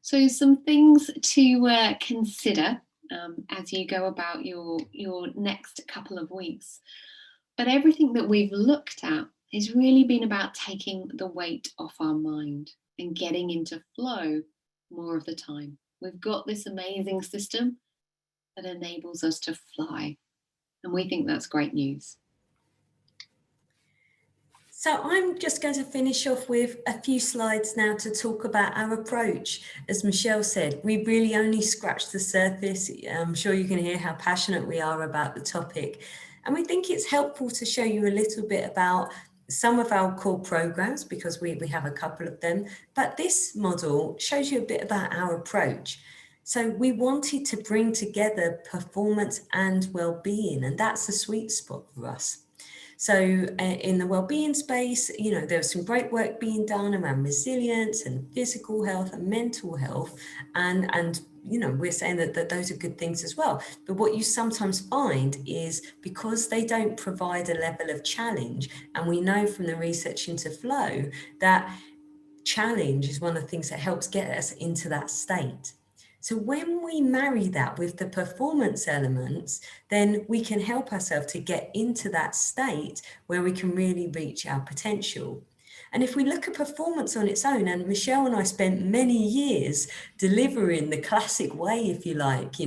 Speaker 2: So some things to consider as you go about your next couple of weeks. But everything that we've looked at has really been about taking the weight off our mind and getting into flow more of the time. We've got this amazing system that enables us to fly, and we think that's great news.
Speaker 1: So I'm just going to finish off with a few slides now to talk about our approach. As Michelle said, we really only scratched the surface. I'm sure you can hear how passionate we are about the topic. And we think it's helpful to show you a little bit about some of our core programs, because we have a couple of them. But this model shows you a bit about our approach. So we wanted to bring together performance and well-being, and that's the sweet spot for us. So in the wellbeing space, there was some great work being done around resilience and physical health and mental health. And we're saying that those are good things as well. But what you sometimes find is, because they don't provide a level of challenge, and we know from the research into flow that challenge is one of the things that helps get us into that state. So when we marry that with the performance elements, then we can help ourselves to get into that state where we can really reach our potential. And if we look at performance on its own, and Michelle and I spent many years delivering the classic way, if you like,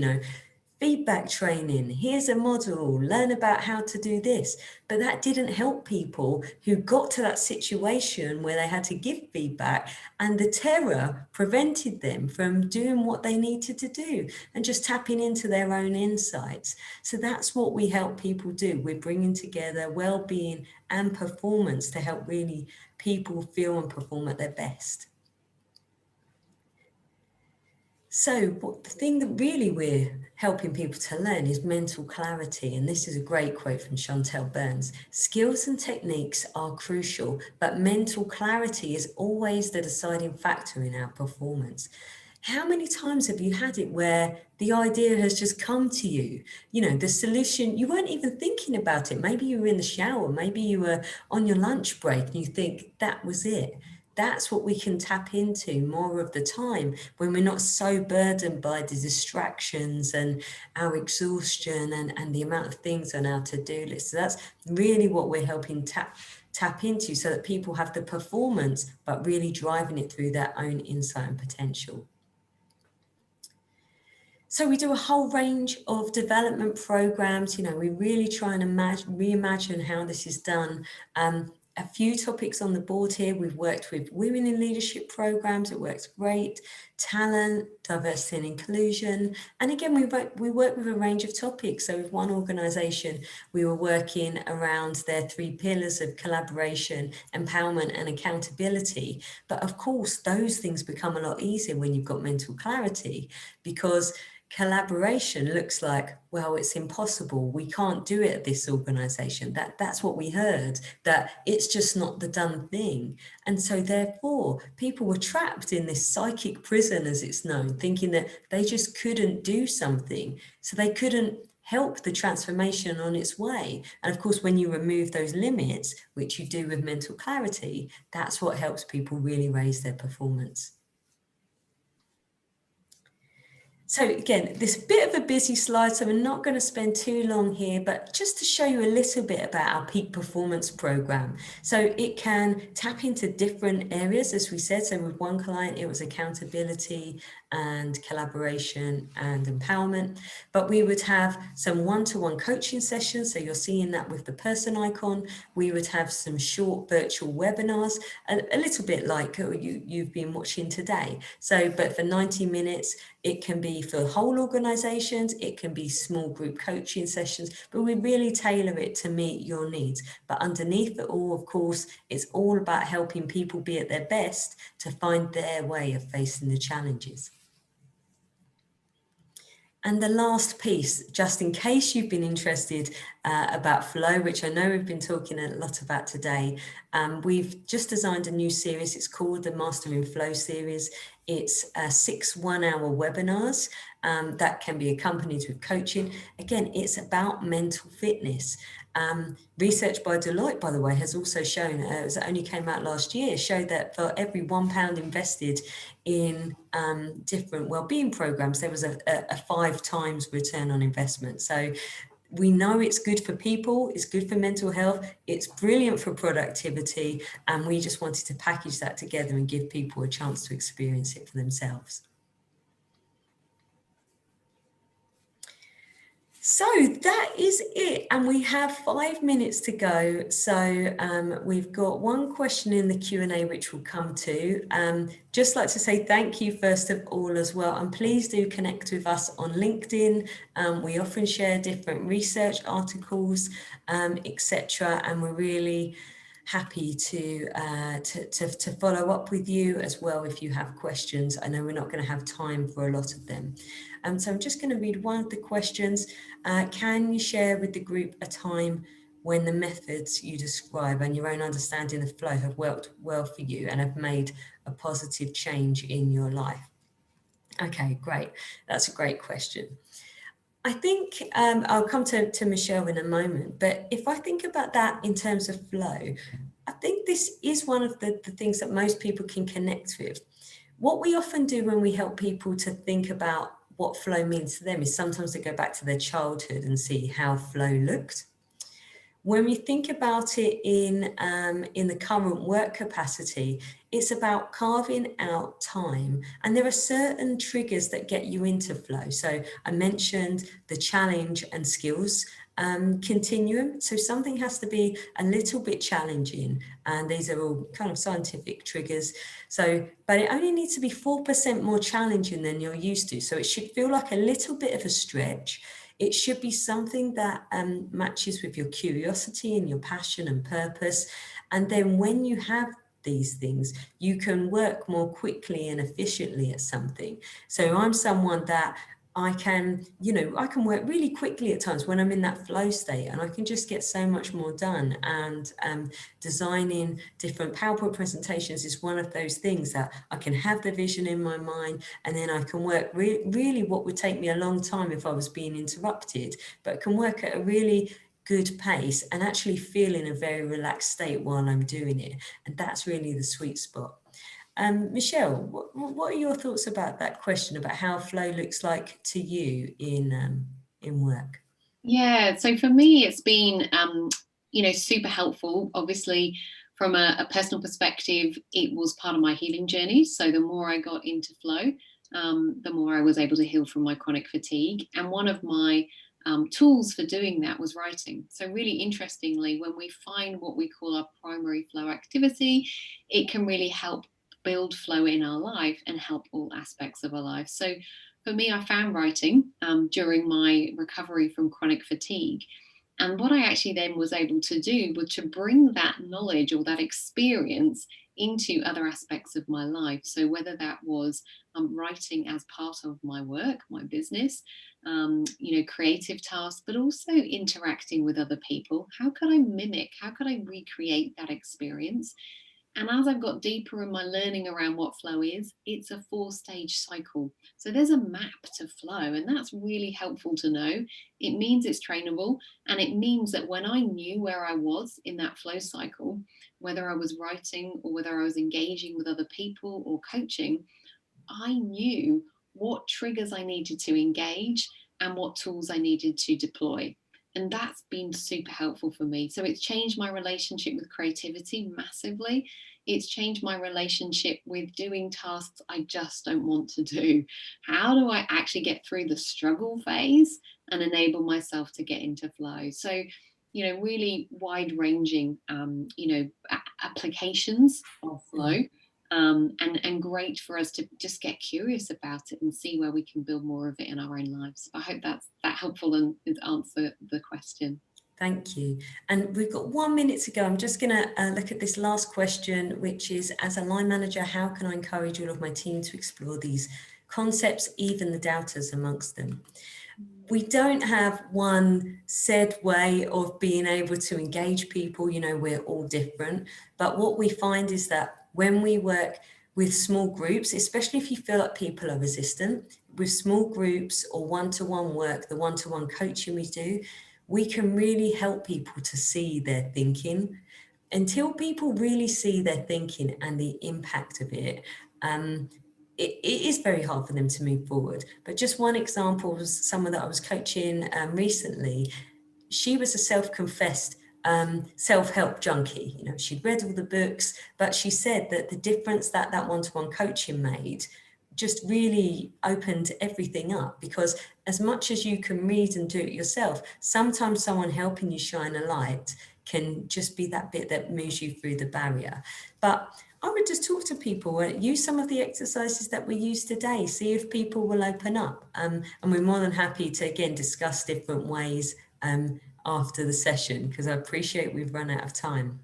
Speaker 1: feedback training, here's a model, learn about how to do this. But that didn't help people who got to that situation where they had to give feedback, and the terror prevented them from doing what they needed to do and just tapping into their own insights. So that's what we help people do. We're bringing together well-being and performance to help really people feel and perform at their best. So the thing that really we're helping people to learn is mental clarity. And this is a great quote from Chantel Burns. Skills and techniques are crucial, but mental clarity is always the deciding factor in our performance. How many times have you had it where the idea has just come to you? You know, the solution, you weren't even thinking about it. Maybe you were in the shower, maybe you were on your lunch break and you think that was it. That's what we can tap into more of the time when we're not so burdened by the distractions and our exhaustion and the amount of things on our to-do list. So that's really what we're helping tap into, so that people have the performance, but really driving it through their own insight and potential. So we do a whole range of development programs. You know, we really try and reimagine how this is done. A few topics on the board here. We've worked with women in leadership programs. It works great. Talent, diversity and inclusion. And again, we work with a range of topics. So with one organisation, we were working around their 3 pillars of collaboration, empowerment and accountability. But of course, those things become a lot easier when you've got mental clarity, because collaboration looks like, well, it's impossible. We can't do it at this organisation. That's what we heard, that it's just not the done thing. And so therefore, people were trapped in this psychic prison, as it's known, thinking that they just couldn't do something. So they couldn't help the transformation on its way. And of course, when you remove those limits, which you do with mental clarity, that's what helps people really raise their performance. So again, this bit of a busy slide, so we're not going to spend too long here, but just to show you a little bit about our peak performance program. So it can tap into different areas, as we said. So with one client, it was accountability and collaboration and empowerment, but we would have some one-to-one coaching sessions. So you're seeing that with the person icon. We would have some short virtual webinars, a little bit like you've been watching today. So, but for 90 minutes, it can be for whole organizations, it can be small group coaching sessions, but we really tailor it to meet your needs. But underneath it all, of course, it's all about helping people be at their best to find their way of facing the challenges. And the last piece, just in case you've been interested about flow, which I know we've been talking a lot about today, we've just designed a new series. It's called the Mastering Flow series. It's 6 one-hour webinars that can be accompanied with coaching. Again, it's about mental fitness. Research by Deloitte, by the way, has also shown, it only came out last year, showed that for every £1 invested in different wellbeing programs, there was a 5 times return on investment. So we know it's good for people, it's good for mental health, it's brilliant for productivity, and we just wanted to package that together and give people a chance to experience it for themselves. So that is it, and we have 5 minutes to go. So we've got one question in the Q&A which we'll come to. Just like to say thank you first of all as well, and please do connect with us on LinkedIn. We often share different research articles, etc., and we're really happy to follow up with you as well if you have questions. I know we're not going to have time for a lot of them. So I'm just going to read one of the questions. Can you share with the group a time when the methods you describe and your own understanding of flow have worked well for you and have made a positive change in your life? Okay, great. That's a great question. I think I'll come to Michelle in a moment, but if I think about that in terms of flow, I think this is one of the things that most people can connect with. What we often do when we help people to think about what flow means to them is sometimes to go back to their childhood and see how flow looked. When we think about it in the current work capacity, it's about carving out time. And there are certain triggers that get you into flow. So I mentioned the challenge and skills continuum. So something has to be a little bit challenging. And these are all kind of scientific triggers. So, but it only needs to be 4% more challenging than you're used to. So it should feel like a little bit of a stretch. It should be something that matches with your curiosity and your passion and purpose. And then when you have these things, you can work more quickly and efficiently at something. So I'm someone that I can work really quickly at times when I'm in that flow state, and I can just get so much more done. And designing different PowerPoint presentations is one of those things that I can have the vision in my mind, and then I can work really what would take me a long time if I was being interrupted, but can work at a really good pace and actually feel in a very relaxed state while I'm doing it. And that's really the sweet spot. Michelle, what are your thoughts about that question about how flow looks like to you in work?
Speaker 2: Yeah, so for me, it's been, super helpful. Obviously, from a personal perspective, it was part of my healing journey. So the more I got into flow, the more I was able to heal from my chronic fatigue. And one of my tools for doing that was writing. So really interestingly, when we find what we call our primary flow activity, it can really help build flow in our life and help all aspects of our life. So for me, I found writing during my recovery from chronic fatigue. And what I actually then was able to do was to bring that knowledge or that experience into other aspects of my life. So whether that was writing as part of my work, my business, creative tasks, but also interacting with other people. How could I mimic? How could I recreate that experience? And as I've got deeper in my learning around what flow is, it's a 4-stage cycle. So there's a map to flow, and that's really helpful to know. It means it's trainable, and it means that when I knew where I was in that flow cycle, whether I was writing or whether I was engaging with other people or coaching, I knew what triggers I needed to engage and what tools I needed to deploy. And that's been super helpful for me. So it's changed my relationship with creativity massively. It's changed my relationship with doing tasks I just don't want to do. How do I actually get through the struggle phase and enable myself to get into flow? So, really wide ranging, applications of flow. And great for us to just get curious about it and see where we can build more of it in our own lives. I hope that's helpful and answer the question.
Speaker 1: Thank you. And we've got 1 minute to go. I'm just going to look at this last question, which is, as a line manager, how can I encourage all of my team to explore these concepts, even the doubters amongst them? We don't have one said way of being able to engage people. We're all different. But what we find is that when we work with small groups, especially if you feel like people are resistant, with small groups or one-to-one work, the one-to-one coaching we do, we can really help people to see their thinking. Until people really see their thinking and the impact of it, it is very hard for them to move forward. But just one example was someone that I was coaching recently. She was a self-confessed self-help junkie. She'd read all the books, but she said that the difference that one-to-one coaching made just really opened everything up, because as much as you can read and do it yourself, sometimes someone helping you shine a light can just be that bit that moves you through the barrier. But I would just talk to people and use some of the exercises that we use today, see if people will open up. And we're more than happy to, again, discuss different ways after the session, because I appreciate we've run out of time.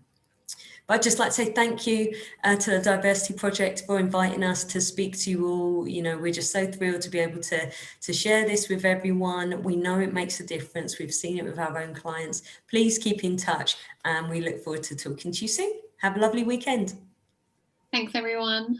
Speaker 1: But I'd just like to say thank you to the Diversity Project for inviting us to speak to you all. We're just so thrilled to be able to share this with everyone. We know it makes a difference. We've seen it with our own clients. Please keep in touch, and we look forward to talking to you soon. Have a lovely weekend.
Speaker 2: Thanks, everyone.